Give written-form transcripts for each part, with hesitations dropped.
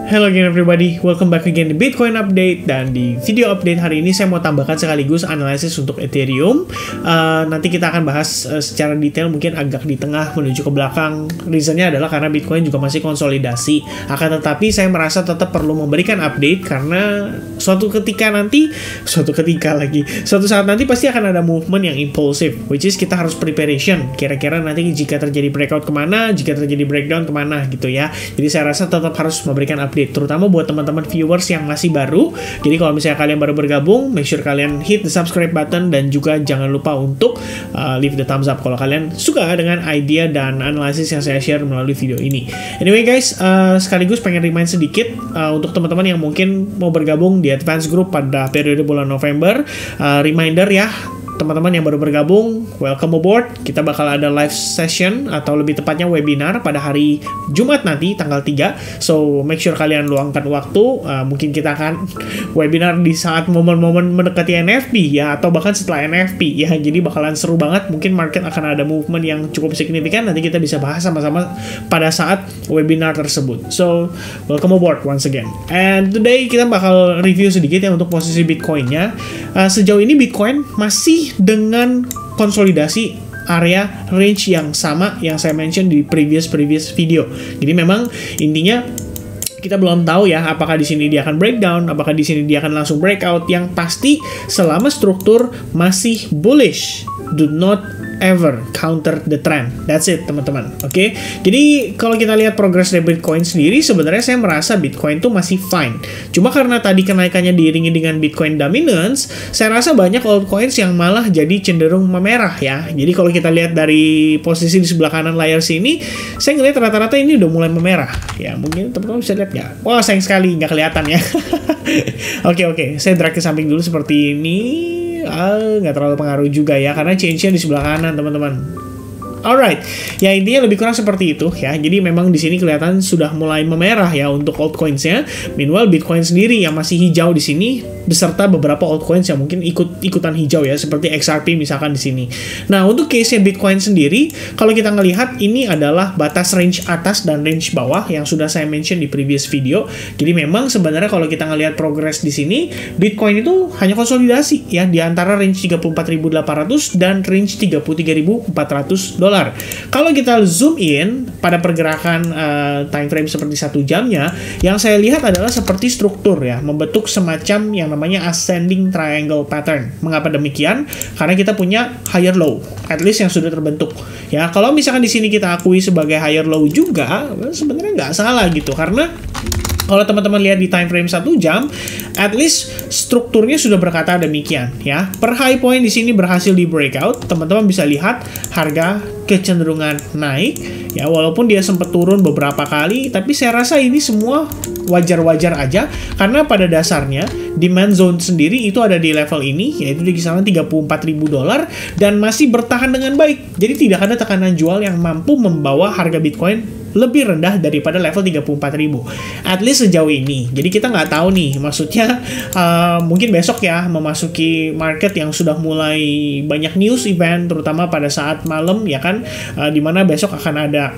Hello again everybody, welcome back again di Bitcoin Update. Dan di video update hari ini saya mau tambahkan sekaligus analisis untuk Ethereum. Nanti kita akan bahas secara detail, mungkin agak di tengah menuju ke belakang. Reasonnya adalah karena Bitcoin juga masih konsolidasi. Akan tetapi saya merasa tetap perlu memberikan update karena suatu saat nanti pasti akan ada movement yang impulsif, which is kita harus preparation. Kira-kira nanti jika terjadi breakout kemana, jika terjadi breakdown kemana gitu ya. Jadi saya rasa tetap harus memberikan update, terutama buat teman-teman viewers yang masih baru. Jadi kalau misalnya kalian baru bergabung, make sure kalian hit the subscribe button dan juga jangan lupa untuk leave the thumbs up kalau kalian suka dengan idea dan analisis yang saya share melalui video ini. Anyway guys, sekaligus pengen remind sedikit untuk teman-teman yang mungkin mau bergabung di advance group pada periode bulan November. Reminder ya, teman-teman yang baru bergabung, welcome aboard. Kita bakal ada live session atau lebih tepatnya webinar pada hari Jumat nanti tanggal 3. So make sure kalian luangkan waktu. Mungkin kita akan webinar di saat momen-momen mendekati NFP ya, atau bahkan setelah NFP ya. Jadi bakalan seru banget. Mungkin market akan ada movement yang cukup signifikan. Nanti kita bisa bahas sama-sama pada saat webinar tersebut. So welcome aboard once again. And today kita bakal review sedikit ya untuk posisi Bitcoin-nya. Sejauh ini Bitcoin masih dengan konsolidasi area range yang sama yang saya mention di previous video. Jadi memang intinya kita belum tahu ya apakah di sini dia akan breakdown, apakah di sini dia akan langsung breakout. Yang pasti selama struktur masih bullish, do not ever counter the trend. That's it teman-teman. Oke. Jadi kalau kita lihat progres dari Bitcoin sendiri, sebenarnya saya merasa Bitcoin tuh masih fine. Cuma karena tadi kenaikannya diiringi dengan Bitcoin dominance, saya rasa banyak altcoins yang malah jadi cenderung memerah ya. Jadi kalau kita lihat dari posisi di sebelah kanan layar sini, saya ngelihat rata-rata ini udah mulai memerah. Ya mungkin teman-teman bisa lihat nggak? Wah sayang sekali nggak kelihatan ya. Oke. Saya drag ke samping dulu seperti ini. Nggak terlalu pengaruh juga ya, karena change-nya di sebelah kanan teman-teman. Alright, ya intinya lebih kurang seperti itu ya. Jadi memang di sini kelihatan sudah mulai memerah ya untuk altcoins-nya. Meanwhile Bitcoin sendiri yang masih hijau di sini, beserta beberapa altcoins yang mungkin ikutan hijau ya, seperti XRP misalkan di sini. Nah untuk case-nya Bitcoin sendiri, kalau kita ngelihat ini adalah batas range atas dan range bawah yang sudah saya mention di previous video. Jadi memang sebenarnya kalau kita ngelihat progress di sini, Bitcoin itu hanya konsolidasi ya di antara range 34.800 dan range 33.400 dolar. Kalau kita zoom in pada pergerakan time frame seperti 1 jamnya, yang saya lihat adalah seperti struktur ya, membentuk semacam yang namanya ascending triangle pattern. Mengapa demikian? Karena kita punya higher low, at least yang sudah terbentuk. Ya, kalau misalkan di sini kita akui sebagai higher low juga, sebenarnya nggak salah gitu, karena kalau teman-teman lihat di time frame 1 jam, at least strukturnya sudah berkata demikian ya. Per high point di sini berhasil di breakout, teman-teman bisa lihat harga kecenderungan naik ya, walaupun dia sempat turun beberapa kali, tapi saya rasa ini semua wajar-wajar aja karena pada dasarnya demand zone sendiri itu ada di level ini, yaitu di kisaran $34.000 dan masih bertahan dengan baik. Jadi tidak ada tekanan jual yang mampu membawa harga Bitcoin lebih rendah daripada level 34.000, at least sejauh ini. Jadi kita nggak tahu nih, maksudnya mungkin besok ya memasuki market yang sudah mulai banyak news event, terutama pada saat malam ya kan, dimana besok akan ada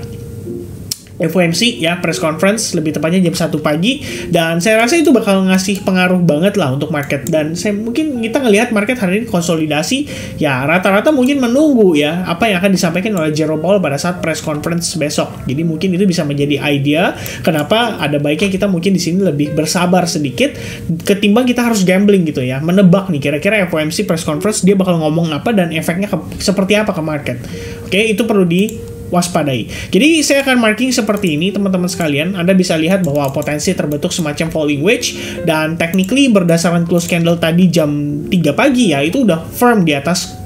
FOMC ya, press conference, lebih tepatnya jam 1 pagi, dan saya rasa itu bakal ngasih pengaruh banget lah untuk market. Dan mungkin kita ngelihat market hari ini konsolidasi ya, rata-rata mungkin menunggu ya apa yang akan disampaikan oleh Jerome Powell pada saat press conference besok. Jadi mungkin itu bisa menjadi idea kenapa ada baiknya kita mungkin di sini lebih bersabar sedikit ketimbang kita harus gambling gitu ya, menebak nih kira-kira FOMC press conference dia bakal ngomong apa dan efeknya seperti apa ke market. Oke, itu perlu waspadai. Jadi saya akan marking seperti ini teman-teman sekalian. Anda bisa lihat bahwa potensi terbentuk semacam falling wedge, dan technically berdasarkan close candle tadi jam 3 pagi ya, itu udah firm di atas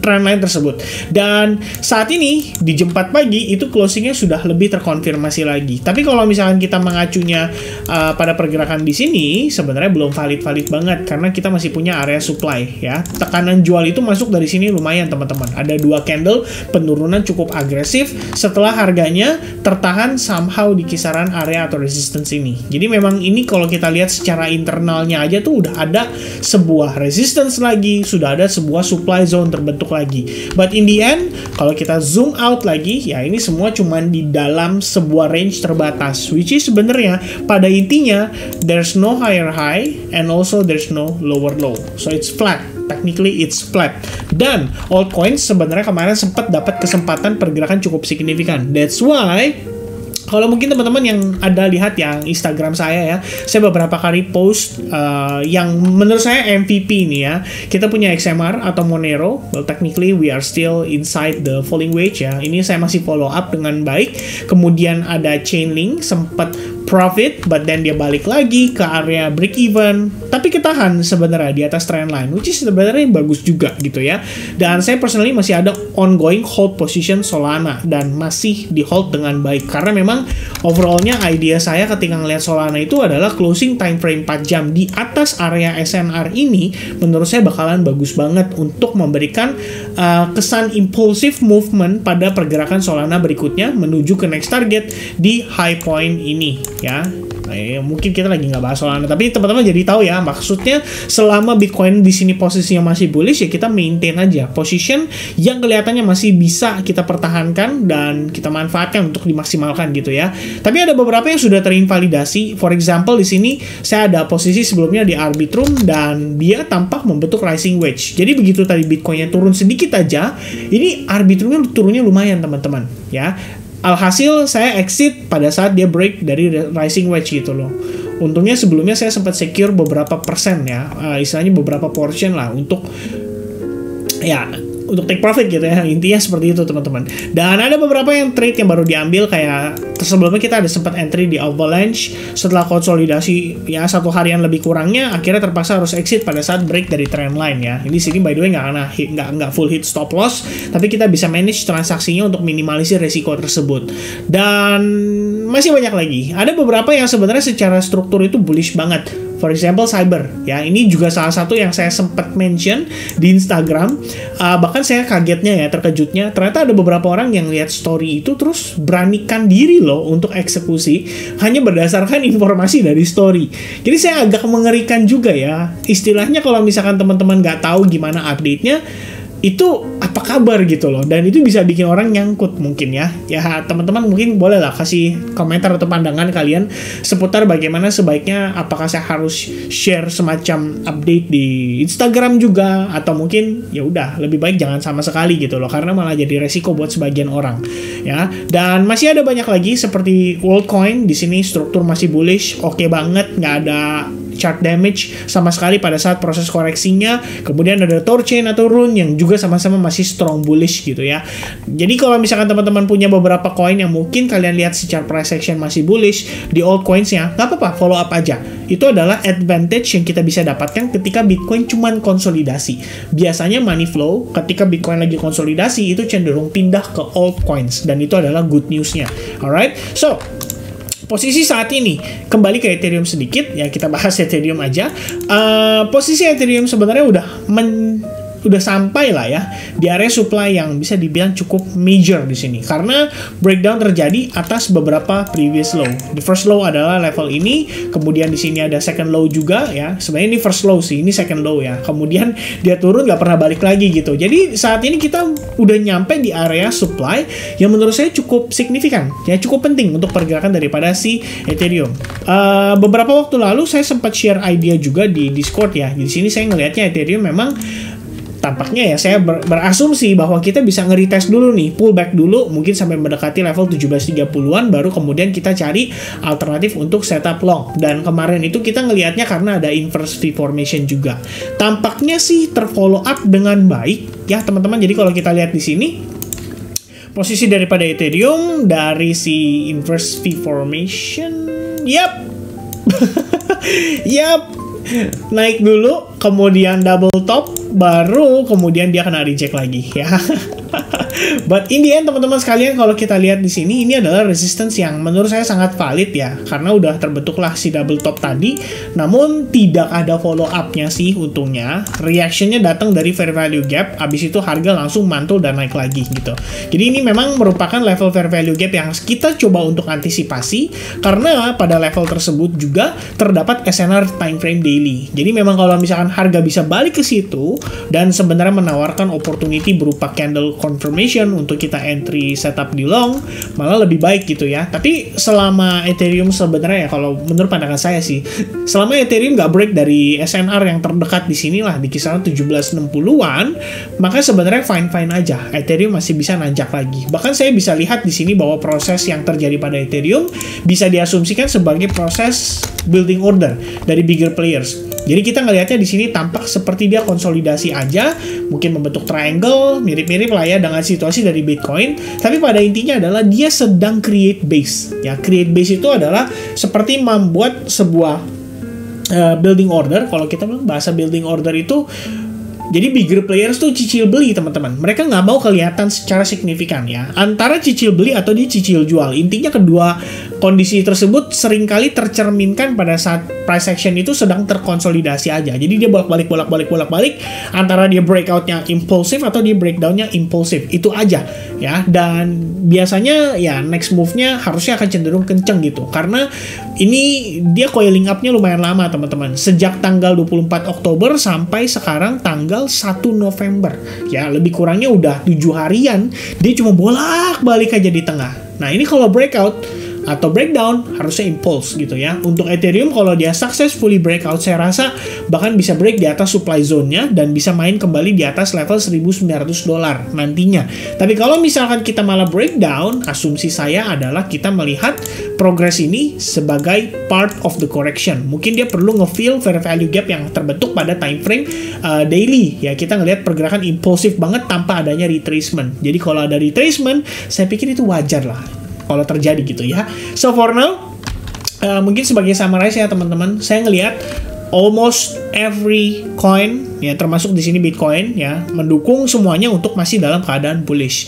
trendline tersebut. Dan saat ini di jam 4 pagi itu closingnya sudah lebih terkonfirmasi lagi. Tapi kalau misalkan kita mengacunya pada pergerakan di sini, sebenarnya belum valid banget karena kita masih punya area supply ya. Tekanan jual itu masuk dari sini lumayan teman-teman. Ada 2 candle penurunan cukup agresif setelah harganya tertahan somehow di kisaran area atau resistance ini. Jadi memang ini kalau kita lihat secara internalnya aja tuh udah ada sebuah resistance lagi, sudah ada sebuah supply buy zone terbentuk lagi. But in the end, kalau kita zoom out lagi, ya ini semua cuman di dalam sebuah range terbatas, which is sebenarnya pada intinya there's no higher high and also there's no lower low, so it's flat. Technically it's flat. Dan altcoins sebenarnya kemarin sempat dapat kesempatan pergerakan cukup signifikan. That's why kalau mungkin teman-teman yang ada lihat yang Instagram saya ya, saya beberapa kali post yang menurut saya MVP ini ya. Kita punya XMR atau Monero. Well, technically we are still inside the falling wedge ya. Ini saya masih follow up dengan baik. Kemudian ada Chainlink sempat profit, but then dia balik lagi ke area break even, tapi ketahan sebenarnya di atas trend line, which is sebenarnya bagus juga gitu ya. Dan saya personally masih ada ongoing hold position Solana dan masih di hold dengan baik karena memang overallnya idea saya ketika ngelihat Solana itu adalah closing time frame 4 jam di atas area SNR ini menurut saya bakalan bagus banget untuk memberikan kesan impulsive movement pada pergerakan Solana berikutnya menuju ke next target di high point ini ya. Mungkin kita lagi nggak bahas Solana, tapi teman-teman jadi tahu ya, maksudnya selama Bitcoin di sini posisinya masih bullish ya kita maintain aja position yang kelihatannya masih bisa kita pertahankan dan kita manfaatkan untuk dimaksimalkan gitu ya. Tapi ada beberapa yang sudah terinvalidasi. For example di sini saya ada posisi sebelumnya di Arbitrum dan dia tampak membentuk rising wedge. Jadi begitu tadi Bitcoinnya turun sedikit aja, ini Arbitrumnya turunnya lumayan teman-teman ya. Alhasil saya exit pada saat dia break dari rising wedge gitu loh. Untungnya sebelumnya saya sempat secure beberapa persen ya, istilahnya beberapa portion lah untuk take profit gitu ya. Intinya seperti itu teman-teman. Dan ada beberapa yang trade yang baru diambil, kayak sebelumnya kita ada sempat entry di Avalanche setelah konsolidasi ya 1 harian lebih kurangnya, akhirnya terpaksa harus exit pada saat break dari trend line ya. Ini sini by the way nggak full hit stop loss, tapi kita bisa manage transaksinya untuk minimalisir resiko tersebut. Dan masih banyak lagi. Ada beberapa yang sebenarnya secara struktur itu bullish banget. For example, Cyber. Ya, ini juga salah satu yang saya sempat mention di Instagram. Bahkan saya kagetnya ya, terkejutnya. Ternyata ada beberapa orang yang lihat story itu terus beranikan diri loh untuk eksekusi hanya berdasarkan informasi dari story. Jadi saya agak mengerikan juga ya. Istilahnya kalau misalkan teman-teman nggak tahu gimana update-nya, itu apa kabar gitu loh, dan itu bisa bikin orang nyangkut mungkin ya. Ya teman-teman mungkin boleh lah kasih komentar atau pandangan kalian seputar bagaimana sebaiknya, apakah saya harus share semacam update di Instagram juga, atau mungkin ya udah lebih baik jangan sama sekali gitu loh, karena malah jadi resiko buat sebagian orang ya. Dan masih ada banyak lagi seperti Worldcoin. Di sini struktur masih bullish, oke banget, nggak ada chart damage sama sekali pada saat proses koreksinya. Kemudian ada Thorchain atau Rune yang juga sama-sama masih strong bullish gitu ya. Jadi kalau misalkan teman-teman punya beberapa koin yang mungkin kalian lihat secara price action masih bullish di altcoins-nya, nggak apa-apa, follow up aja. Itu adalah advantage yang kita bisa dapatkan ketika Bitcoin cuman konsolidasi. Biasanya money flow ketika Bitcoin lagi konsolidasi itu cenderung pindah ke altcoins, dan itu adalah good news-nya. Alright, so posisi saat ini, kembali ke Ethereum sedikit, ya kita bahas Ethereum aja. Posisi Ethereum sebenarnya udah sampai lah ya di area supply yang bisa dibilang cukup major di sini, karena breakdown terjadi atas beberapa previous low. The first low adalah level ini, kemudian di sini ada second low juga ya. Sebenarnya ini first low sih, ini second low ya. Kemudian dia turun nggak pernah balik lagi gitu. Jadi saat ini kita udah nyampe di area supply yang menurut saya cukup signifikan ya, cukup penting untuk pergerakan daripada si Ethereum. Beberapa waktu lalu saya sempat share idea juga di Discord ya. Di sini saya ngelihatnya Ethereum memang tampaknya ya, saya berasumsi bahwa kita bisa nge-retest dulu nih, pullback dulu mungkin sampai mendekati level 1730-an, baru kemudian kita cari alternatif untuk setup long. Dan kemarin itu kita ngelihatnya karena ada inverse V formation juga, tampaknya sih terfollow up dengan baik ya teman-teman. Jadi kalau kita lihat di sini posisi daripada Ethereum dari si inverse V formation, yap naik dulu, kemudian double top, baru kemudian dia kena reject lagi ya. But in the end teman-teman sekalian, kalau kita lihat di sini ini adalah resistance yang menurut saya sangat valid ya, karena udah terbentuklah si double top tadi, namun tidak ada follow up-nya sih untungnya. Reaction-nya datang dari fair value gap, habis itu harga langsung mantul dan naik lagi gitu. Jadi ini memang merupakan level fair value gap yang kita coba untuk antisipasi, karena pada level tersebut juga terdapat SNR time frame daily. Jadi memang kalau misalkan harga bisa balik ke situ dan sebenarnya menawarkan opportunity berupa candle confirmation untuk kita entry setup di long, malah lebih baik gitu ya. Tapi selama Ethereum sebenarnya ya, kalau menurut pandangan saya sih, selama Ethereum nggak break dari SNR yang terdekat di sini lah, di kisaran 1760-an, maka sebenarnya fine-fine aja. Ethereum masih bisa nanjak lagi. Bahkan saya bisa lihat di sini bahwa proses yang terjadi pada Ethereum bisa diasumsikan sebagai proses building order dari bigger players. Jadi kita ngelihatnya di sini tampak seperti dia konsolidasi aja, mungkin membentuk triangle, mirip-mirip lah ya dengan situasi dari Bitcoin. Tapi pada intinya adalah dia sedang create base. Ya, create base itu adalah seperti membuat sebuah building order. Kalau kita bilang bahasa building order itu, jadi bigger players tuh cicil beli teman-teman. Mereka nggak mau kelihatan secara signifikan ya. Antara cicil beli atau dia cicil jual. Intinya kedua kondisi tersebut seringkali tercerminkan pada saat price action itu sedang terkonsolidasi aja. Jadi dia bolak-balik antara dia breakoutnya impulsif atau dia breakdownnya impulsif. Itu aja ya. Dan biasanya ya next move-nya harusnya akan cenderung kenceng gitu. Karena ini dia coiling up-nya lumayan lama teman-teman. Sejak tanggal 24 Oktober sampai sekarang tanggal 1 November. Ya lebih kurangnya udah 7 harian. Dia cuma bolak-balik aja di tengah. Nah ini kalau breakout atau breakdown harusnya impulse gitu ya. Untuk Ethereum kalau dia successfully breakout, saya rasa bahkan bisa break di atas supply zone-nya dan bisa main kembali di atas level $1.900 nantinya. Tapi kalau misalkan kita malah breakdown, asumsi saya adalah kita melihat progres ini sebagai part of the correction. Mungkin dia perlu nge-fill fair value gap yang terbentuk pada time frame daily ya. Kita ngelihat pergerakan impulsif banget tanpa adanya retracement. Jadi kalau ada retracement, saya pikir itu wajar lah kalau terjadi gitu ya. So for now, mungkin sebagai summarize ya teman-teman, saya ngelihat almost every coin ya, termasuk di sini Bitcoin ya, mendukung semuanya untuk masih dalam keadaan bullish.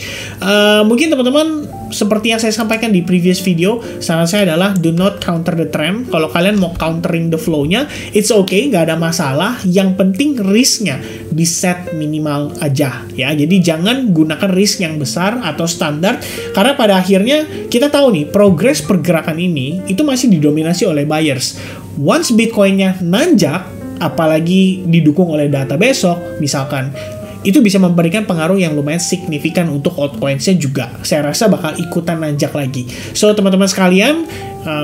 Mungkin teman-teman seperti yang saya sampaikan di previous video, saran saya adalah do not counter the trend. Kalau kalian mau countering the flow-nya, it's okay, nggak ada masalah. Yang penting risk-nya di set minimal aja ya. Jadi jangan gunakan risk yang besar atau standar, karena pada akhirnya kita tahu nih progres pergerakan ini itu masih didominasi oleh buyers. Once Bitcoin-nya nanjak, apalagi didukung oleh data besok misalkan, itu bisa memberikan pengaruh yang lumayan signifikan untuk altcoins-nya juga. Saya rasa bakal ikutan nanjak lagi. So, teman-teman sekalian,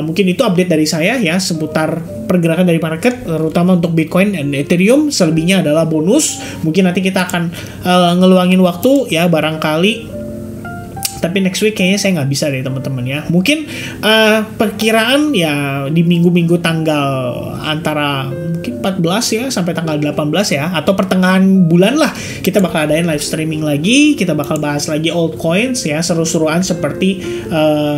mungkin itu update dari saya ya, seputar pergerakan dari market, terutama untuk Bitcoin dan Ethereum. Selebihnya adalah bonus. Mungkin nanti kita akan ngeluangin waktu ya, barangkali. Tapi next week kayaknya saya nggak bisa deh teman-teman ya. Mungkin perkiraan ya di minggu-minggu tanggal antara mungkin 14 ya sampai tanggal 18 ya, atau pertengahan bulan lah, kita bakal adain live streaming lagi. Kita bakal bahas lagi altcoins ya, seru-seruan seperti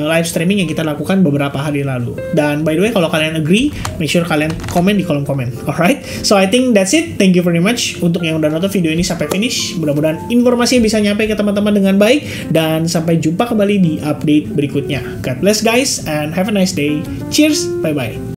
live streaming yang kita lakukan beberapa hari lalu. Dan by the way, kalau kalian agree, make sure kalian komen di kolom komen. Alright, so I think that's it. Thank you very much untuk yang udah nonton video ini sampai finish. Mudah-mudahan informasinya bisa nyampe ke teman-teman dengan baik, dan sampai jumpa kembali di update berikutnya. God bless guys and have a nice day. Cheers, bye-bye.